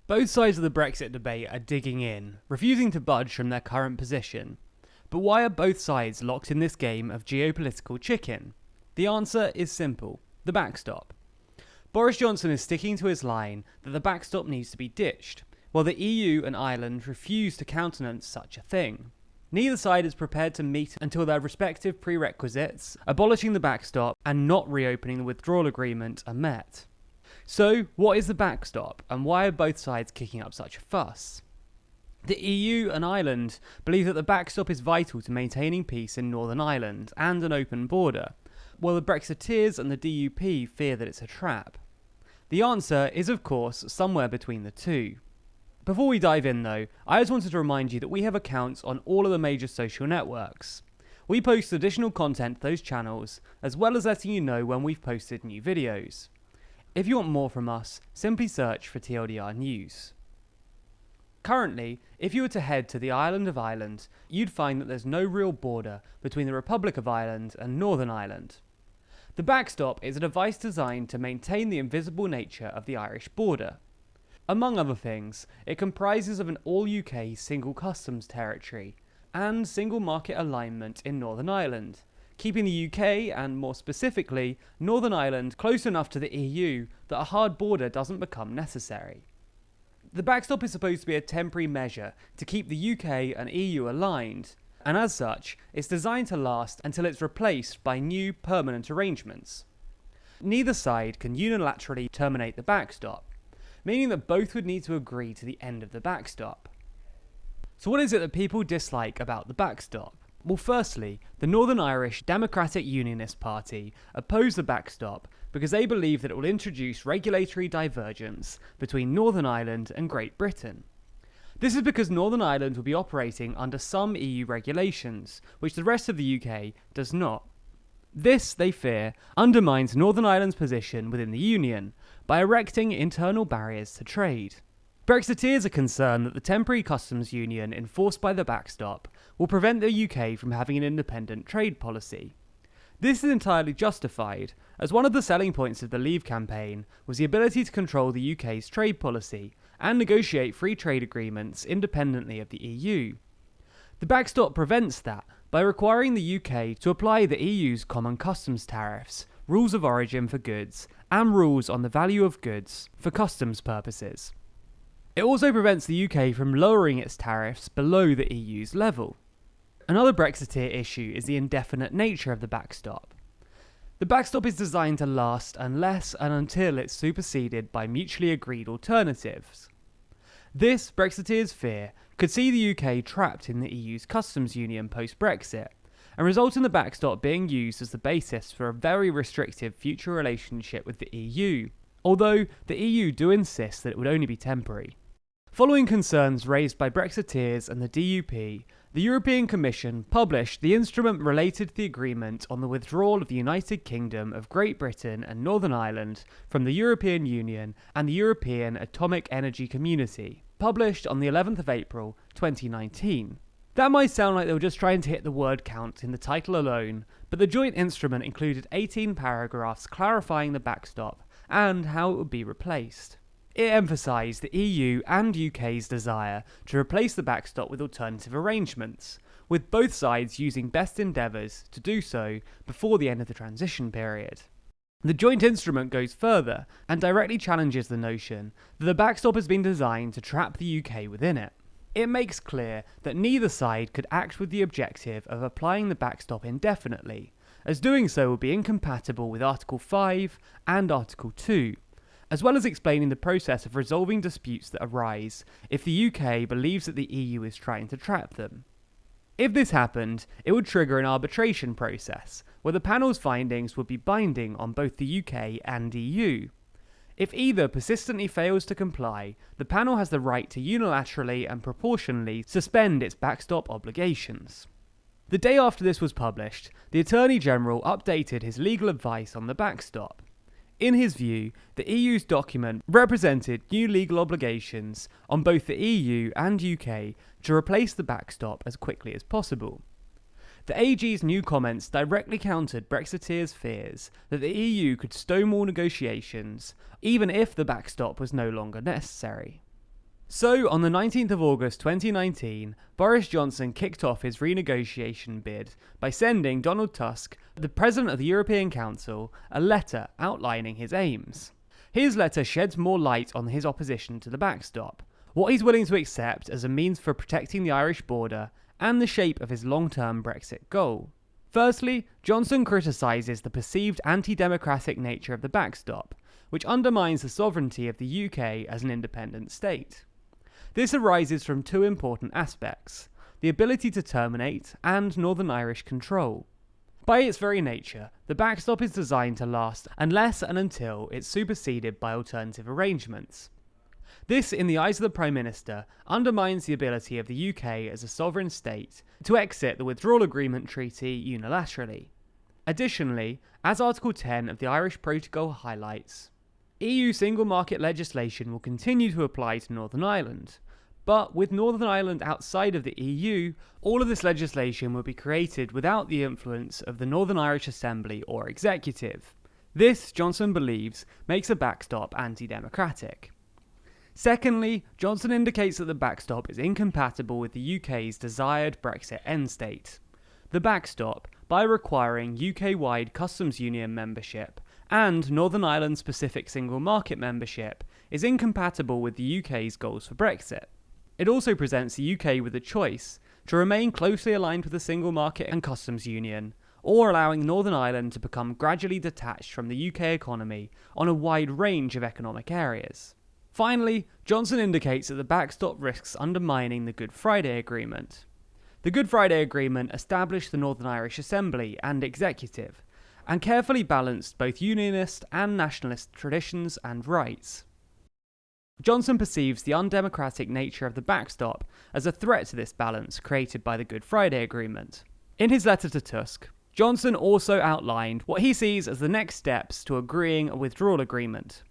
Both sides of the Brexit debate are digging in, refusing to budge from their current position. But why are both sides locked in this game of geopolitical chicken? The answer is simple: the backstop. Boris Johnson is sticking to his line that the backstop needs to be ditched, while the EU and Ireland refuse to countenance such a thing. Neither side is prepared to meet until their respective prerequisites, abolishing the backstop and not reopening the withdrawal agreement, are met. So, what is the backstop, and why are both sides kicking up such a fuss? The EU and Ireland believe that the backstop is vital to maintaining peace in Northern Ireland and an open border, while the Brexiteers and the DUP fear that it's a trap. The answer is, of course, somewhere between the two. Before we dive in though, I just wanted to remind you that we have accounts on all of the major social networks. We post additional content to those channels, as well as letting you know when we've posted new videos. If you want more from us, simply search for TLDR News. Currently, if you were to head to the island of Ireland, you'd find that there's no real border between the Republic of Ireland and Northern Ireland. The backstop is a device designed to maintain the invisible nature of the Irish border. Among other things, it comprises of an all-UK single customs territory and single market alignment in Northern Ireland, keeping the UK, and more specifically, Northern Ireland, close enough to the EU that a hard border doesn't become necessary. The backstop is supposed to be a temporary measure to keep the UK and EU aligned, and as such, it's designed to last until it's replaced by new permanent arrangements. Neither side can unilaterally terminate the backstop, meaning that both would need to agree to the end of the backstop. So what is it that people dislike about the backstop? Well, firstly, the Northern Irish Democratic Unionist Party oppose the backstop because they believe that it will introduce regulatory divergence between Northern Ireland and Great Britain. This is because Northern Ireland will be operating under some EU regulations, which the rest of the UK does not. This, they fear, undermines Northern Ireland's position within the Union by erecting internal barriers to trade. Brexiteers are concerned that the temporary customs union enforced by the backstop will prevent the UK from having an independent trade policy. This is entirely justified, as one of the selling points of the Leave campaign was the ability to control the UK's trade policy and negotiate free trade agreements independently of the EU. The backstop prevents that by requiring the UK to apply the EU's common customs tariffs, rules of origin for goods, and rules on the value of goods for customs purposes. It also prevents the UK from lowering its tariffs below the EU's level. Another Brexiteer issue is the indefinite nature of the backstop. The backstop is designed to last unless and until it's superseded by mutually agreed alternatives. This, Brexiteers fear, could see the UK trapped in the EU's customs union post-Brexit, and result in the backstop being used as the basis for a very restrictive future relationship with the EU, although the EU do insist that it would only be temporary. Following concerns raised by Brexiteers and the DUP, the European Commission published the instrument related to the agreement on the withdrawal of the United Kingdom of Great Britain and Northern Ireland from the European Union and the European Atomic Energy Community, published on the 11th of April 2019. That might sound like they were just trying to hit the word count in the title alone, but the joint instrument included 18 paragraphs clarifying the backstop and how it would be replaced. It emphasised the EU and UK's desire to replace the backstop with alternative arrangements, with both sides using best endeavours to do so before the end of the transition period. The joint instrument goes further and directly challenges the notion that the backstop has been designed to trap the UK within it. It makes clear that neither side could act with the objective of applying the backstop indefinitely, as doing so would be incompatible with Article 5 and Article 2, as well as explaining the process of resolving disputes that arise if the UK believes that the EU is trying to trap them. If this happened, it would trigger an arbitration process, where the panel's findings would be binding on both the UK and EU. If either persistently fails to comply, the panel has the right to unilaterally and proportionally suspend its backstop obligations. The day after this was published, the Attorney General updated his legal advice on the backstop. In his view, the EU's document represented new legal obligations on both the EU and UK to replace the backstop as quickly as possible. The AG's new comments directly countered Brexiteers' fears that the EU could stonewall negotiations, even if the backstop was no longer necessary. So, on the 19th of August 2019, Boris Johnson kicked off his renegotiation bid by sending Donald Tusk, the President of the European Council, a letter outlining his aims. His letter sheds more light on his opposition to the backstop, what he's willing to accept as a means for protecting the Irish border, and the shape of his long-term Brexit goal. Firstly, Johnson criticises the perceived anti-democratic nature of the backstop, which undermines the sovereignty of the UK as an independent state. This arises from two important aspects: the ability to terminate and Northern Irish control. By its very nature, the backstop is designed to last unless and until it's superseded by alternative arrangements. This, in the eyes of the Prime Minister, undermines the ability of the UK as a sovereign state to exit the Withdrawal Agreement Treaty unilaterally. Additionally, as Article 10 of the Irish Protocol highlights, EU single market legislation will continue to apply to Northern Ireland, but with Northern Ireland outside of the EU, all of this legislation will be created without the influence of the Northern Irish Assembly or Executive. This, Johnson believes, makes a backstop anti-democratic. Secondly, Johnson indicates that the backstop is incompatible with the UK's desired Brexit end state. The backstop, by requiring UK-wide customs union membership and Northern Ireland-specific single market membership, is incompatible with the UK's goals for Brexit. It also presents the UK with a choice to remain closely aligned with the single market and customs union, or allowing Northern Ireland to become gradually detached from the UK economy on a wide range of economic areas. Finally, Johnson indicates that the backstop risks undermining the Good Friday Agreement. The Good Friday Agreement established the Northern Irish Assembly and Executive, and carefully balanced both unionist and nationalist traditions and rights. Johnson perceives the undemocratic nature of the backstop as a threat to this balance created by the Good Friday Agreement. In his letter to Tusk, Johnson also outlined what he sees as the next steps to agreeing a withdrawal agreement.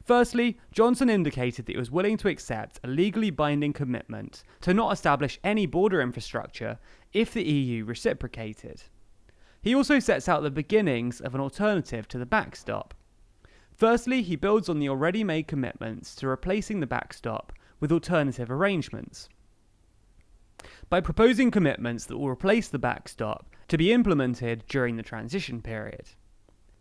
Firstly, Johnson indicated that he was willing to accept a legally binding commitment to not establish any border infrastructure if the EU reciprocated. He also sets out the beginnings of an alternative to the backstop. Firstly, he builds on the already made commitments to replacing the backstop with alternative arrangements, by proposing commitments that will replace the backstop to be implemented during the transition period.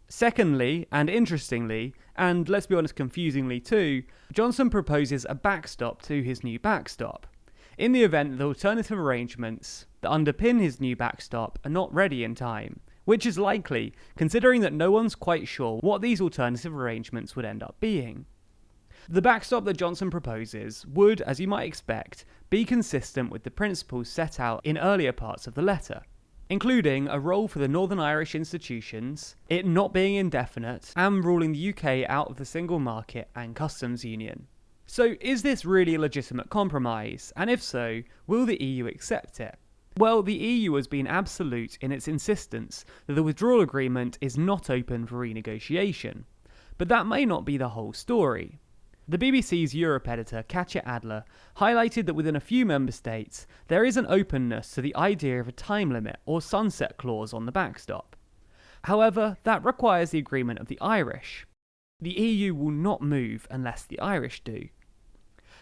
Secondly, and interestingly, and let's be honest, confusingly too, Johnson proposes a backstop to his new backstop, in the event that the alternative arrangements that underpin his new backstop are not ready in time, which is likely, considering that no one's quite sure what these alternative arrangements would end up being. The backstop that Johnson proposes would, as you might expect, be consistent with the principles set out in earlier parts of the letter, including a role for the Northern Irish institutions, it not being indefinite, and ruling the UK out of the single market and customs union. So is this really a legitimate compromise? And if so, will the EU accept it? Well, the EU has been absolute in its insistence that the withdrawal agreement is not open for renegotiation. But that may not be the whole story. The BBC's Europe editor, Katja Adler, highlighted that within a few member states, there is an openness to the idea of a time limit or sunset clause on the backstop. However, that requires the agreement of the Irish. The EU will not move unless the Irish do.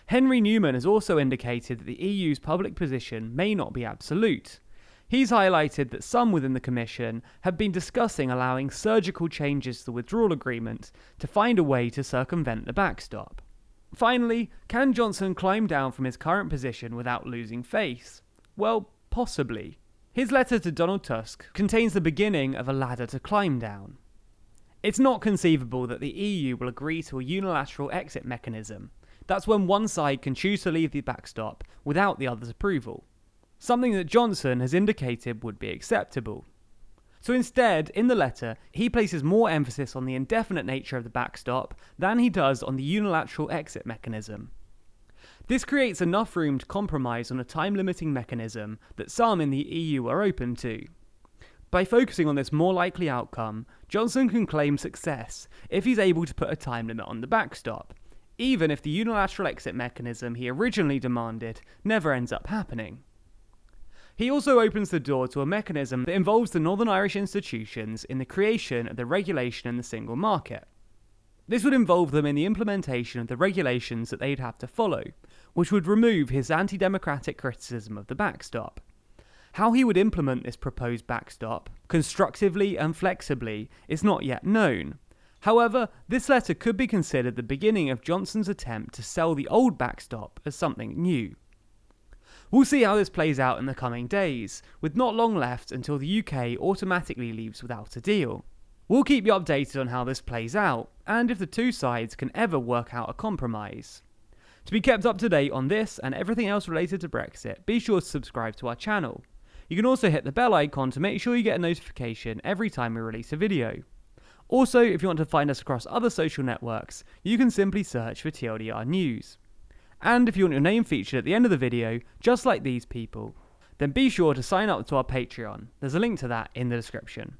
Henry Newman has also indicated that the EU's public position may not be absolute. He's highlighted that some within the Commission have been discussing allowing surgical changes to the withdrawal agreement to find a way to circumvent the backstop. Finally, can Johnson climb down from his current position without losing face? Well, possibly. His letter to Donald Tusk contains the beginning of a ladder to climb down. It's not conceivable that the EU will agree to a unilateral exit mechanism. That's when one side can choose to leave the backstop without the other's approval, something that Johnson has indicated would be acceptable. So instead, in the letter, he places more emphasis on the indefinite nature of the backstop than he does on the unilateral exit mechanism. This creates enough room to compromise on a time-limiting mechanism that some in the EU are open to. By focusing on this more likely outcome, Johnson can claim success if he's able to put a time limit on the backstop, even if the unilateral exit mechanism he originally demanded never ends up happening. He also opens the door to a mechanism that involves the Northern Irish institutions in the creation of the regulation in the single market. This would involve them in the implementation of the regulations that they'd have to follow, which would remove his anti-democratic criticism of the backstop. How he would implement this proposed backstop, constructively and flexibly, is not yet known. However, this letter could be considered the beginning of Johnson's attempt to sell the old backstop as something new. We'll see how this plays out in the coming days, with not long left until the UK automatically leaves without a deal. We'll keep you updated on how this plays out, and if the two sides can ever work out a compromise. To be kept up to date on this and everything else related to Brexit, be sure to subscribe to our channel. You can also hit the bell icon to make sure you get a notification every time we release a video. Also, if you want to find us across other social networks, you can simply search for TLDR News. And if you want your name featured at the end of the video, just like these people, then be sure to sign up to our Patreon. There's a link to that in the description.